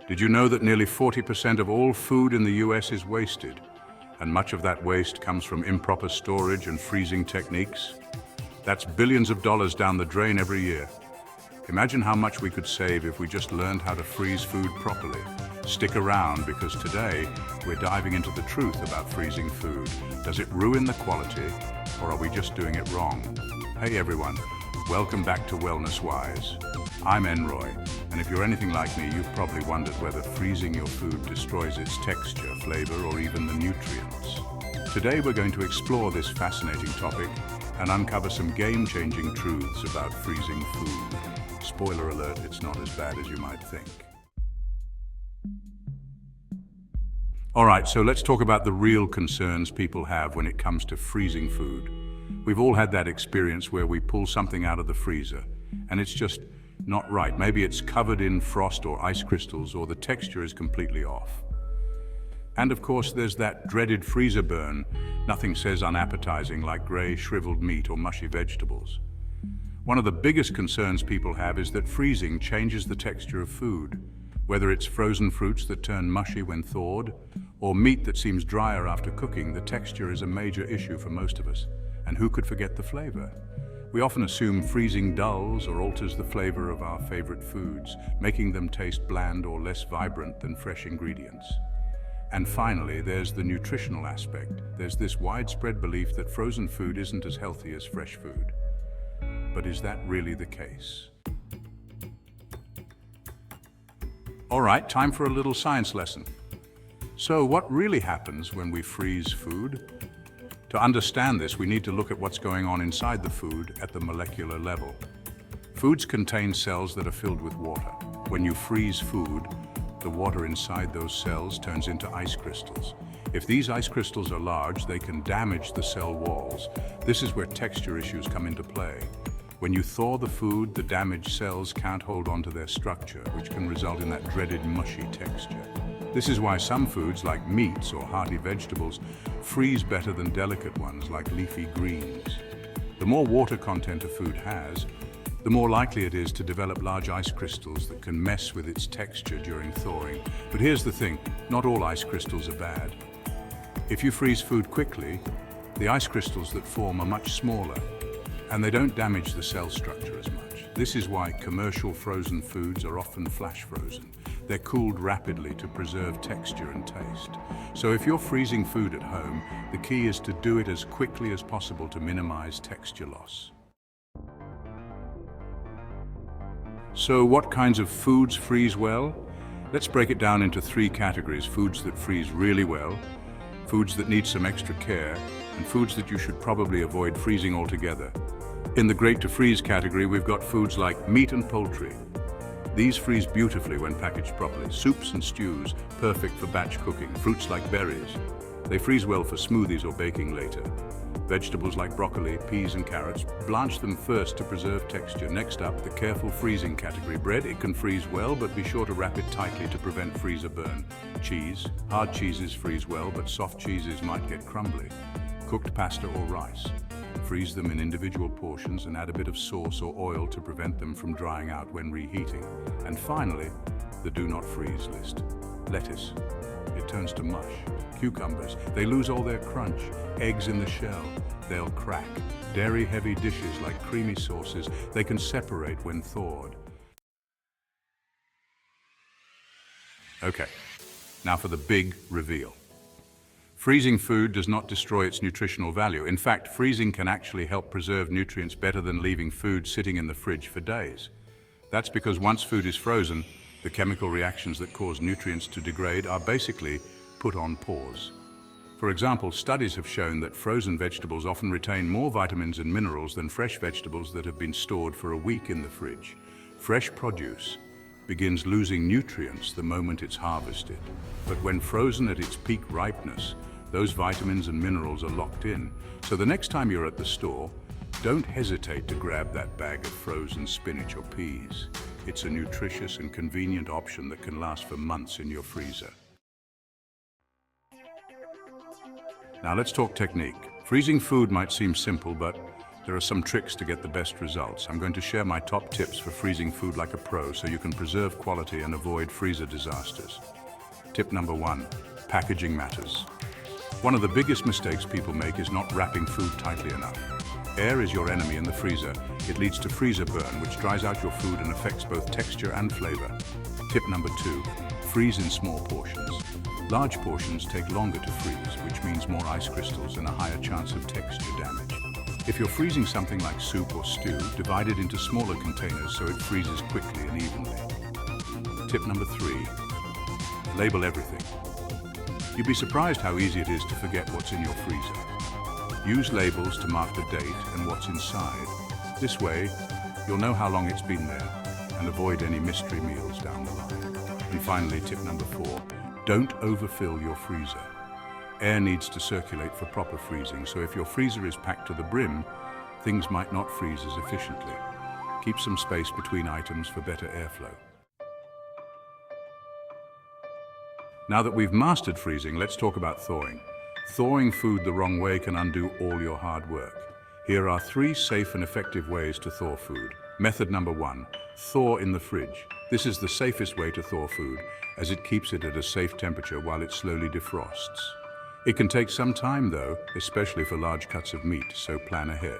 Did you know that nearly 40% of all food in the US is wasted, and much of that waste comes from improper storage and freezing techniques? That's billions of dollars down the drain every year. Imagine how much we could save if we just learned how to freeze food properly. Stick around, because today we're diving into the truth about freezing food. Does it ruin the quality, or are we just doing it wrong? Hey everyone, welcome back to Wellness Wise. I'm Enroy, and if you're anything like me, you've probably wondered whether freezing your food destroys its texture, flavor, or even the nutrients. Today we're going to explore this fascinating topic and uncover some game-changing truths about freezing food. Spoiler alert, it's not as bad as you might think. All right, so let's talk about the real concerns people have when it comes to freezing food. We've all had that experience where we pull something out of the freezer and it's just not right. Maybe it's covered in frost or ice crystals, or the texture is completely off. And of course, there's that dreaded freezer burn. Nothing says unappetizing like gray, shriveled meat or mushy vegetables. One of the biggest concerns people have is that freezing changes the texture of food. Whether it's frozen fruits that turn mushy when thawed, or meat that seems drier after cooking, the texture is a major issue for most of us. And who could forget the flavor? We often assume freezing dulls or alters the flavor of our favorite foods, making them taste bland or less vibrant than fresh ingredients. And finally, there's the nutritional aspect. There's this widespread belief that frozen food isn't as healthy as fresh food. But is that really the case? All right, time for a little science lesson. So what really happens when we freeze food? To understand this, we need to look at what's going on inside the food at the molecular level. Foods contain cells that are filled with water. When you freeze food, the water inside those cells turns into ice crystals. If these ice crystals are large, they can damage the cell walls. This is where texture issues come into play. When you thaw the food, the damaged cells can't hold onto their structure, which can result in that dreaded mushy texture. This is why some foods, like meats or hearty vegetables, freeze better than delicate ones like leafy greens. The more water content a food has, the more likely it is to develop large ice crystals that can mess with its texture during thawing. But here's the thing, not all ice crystals are bad. If you freeze food quickly, the ice crystals that form are much smaller, and they don't damage the cell structure as much. This is why commercial frozen foods are often flash frozen. They're cooled rapidly to preserve texture and taste. So if you're freezing food at home, the key is to do it as quickly as possible to minimize texture loss. So what kinds of foods freeze well? Let's break it down into three categories: foods that freeze really well, foods that need some extra care, and foods that you should probably avoid freezing altogether. In the great to freeze category, we've got foods like meat and poultry. These freeze beautifully when packaged properly. Soups and stews, perfect for batch cooking. Fruits like berries, they freeze well for smoothies or baking later. Vegetables like broccoli, peas and carrots, blanch them first to preserve texture. Next up, the careful freezing category. Bread, it can freeze well, but be sure to wrap it tightly to prevent freezer burn. Cheese, hard cheeses freeze well, but soft cheeses might get crumbly. Cooked pasta or rice, freeze them in individual portions and add a bit of sauce or oil to prevent them from drying out when reheating. And finally, the do not freeze list. Lettuce, it turns to mush. Cucumbers, they lose all their crunch. Eggs in the shell, they'll crack. Dairy-heavy dishes like creamy sauces, they can separate when thawed. Okay, now for the big reveal. Freezing food does not destroy its nutritional value. In fact, freezing can actually help preserve nutrients better than leaving food sitting in the fridge for days. That's because once food is frozen, the chemical reactions that cause nutrients to degrade are basically put on pause. For example, studies have shown that frozen vegetables often retain more vitamins and minerals than fresh vegetables that have been stored for a week in the fridge. Fresh produce begins losing nutrients the moment it's harvested. But when frozen at its peak ripeness, those vitamins and minerals are locked in. So the next time you're at the store, don't hesitate to grab that bag of frozen spinach or peas. It's a nutritious and convenient option that can last for months in your freezer. Now let's talk technique. Freezing food might seem simple, but There are some tricks to get the best results. I'm going to share my top tips for freezing food like a pro so you can preserve quality and avoid freezer disasters. Tip number 1, packaging matters. One of the biggest mistakes people make is not wrapping food tightly enough. Air is your enemy in the freezer. It leads to freezer burn, which dries out your food and affects both texture and flavor. Tip number 2, freeze in small portions. Large portions take longer to freeze, which means more ice crystals and a higher chance of texture damage. If you're freezing something like soup or stew, divide it into smaller containers so it freezes quickly and evenly. Tip number 3, label everything. You'd be surprised how easy it is to forget what's in your freezer. Use labels to mark the date and what's inside. This way, you'll know how long it's been there and avoid any mystery meals down the line. And finally, tip number 4, don't overfill your freezer. Air needs to circulate for proper freezing, so if your freezer is packed to the brim, things might not freeze as efficiently. Keep some space between items for better airflow. Now that we've mastered freezing, let's talk about thawing. Thawing food the wrong way can undo all your hard work. Here are 3 safe and effective ways to thaw food. Method number 1, thaw in the fridge. This is the safest way to thaw food, as it keeps it at a safe temperature while it slowly defrosts. It can take some time though, especially for large cuts of meat, so plan ahead.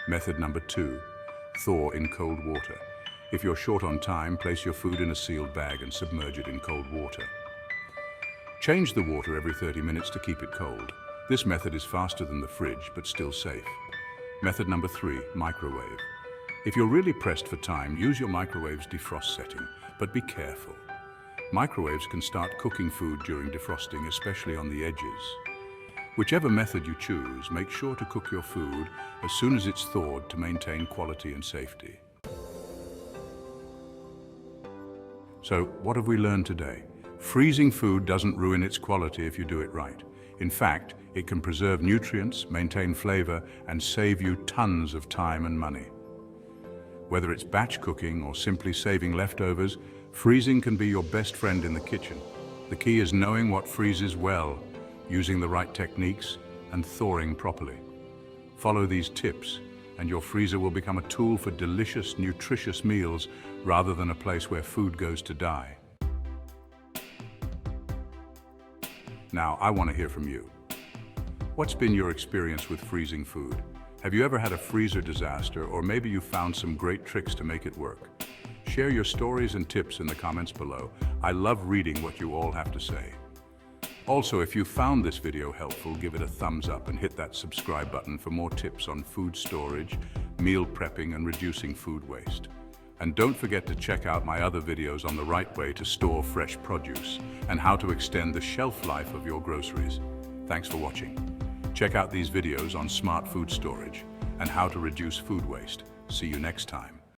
Method number 2, thaw in cold water. If you're short on time, place your food in a sealed bag and submerge it in cold water. Change the water every 30 minutes to keep it cold. This method is faster than the fridge, but still safe. Method number 3, microwave. If you're really pressed for time, use your microwave's defrost setting, but be careful. Microwaves can start cooking food during defrosting, especially on the edges. Whichever method you choose, make sure to cook your food as soon as it's thawed to maintain quality and safety. So, what have we learned today? Freezing food doesn't ruin its quality if you do it right. In fact, it can preserve nutrients, maintain flavor, and save you tons of time and money. Whether it's batch cooking or simply saving leftovers, freezing can be your best friend in the kitchen. The key is knowing what freezes well, using the right techniques, and thawing properly. Follow these tips, and your freezer will become a tool for delicious, nutritious meals rather than a place where food goes to die. Now, I want to hear from you. What's been your experience with freezing food? Have you ever had a freezer disaster, or maybe you found some great tricks to make it work? Share your stories and tips in the comments below. I love reading what you all have to say. Also, if you found this video helpful, give it a thumbs up and hit that subscribe button for more tips on food storage, meal prepping, and reducing food waste. And don't forget to check out my other videos on the right way to store fresh produce and how to extend the shelf life of your groceries. Thanks for watching. Check out these videos on smart food storage and how to reduce food waste. See you next time.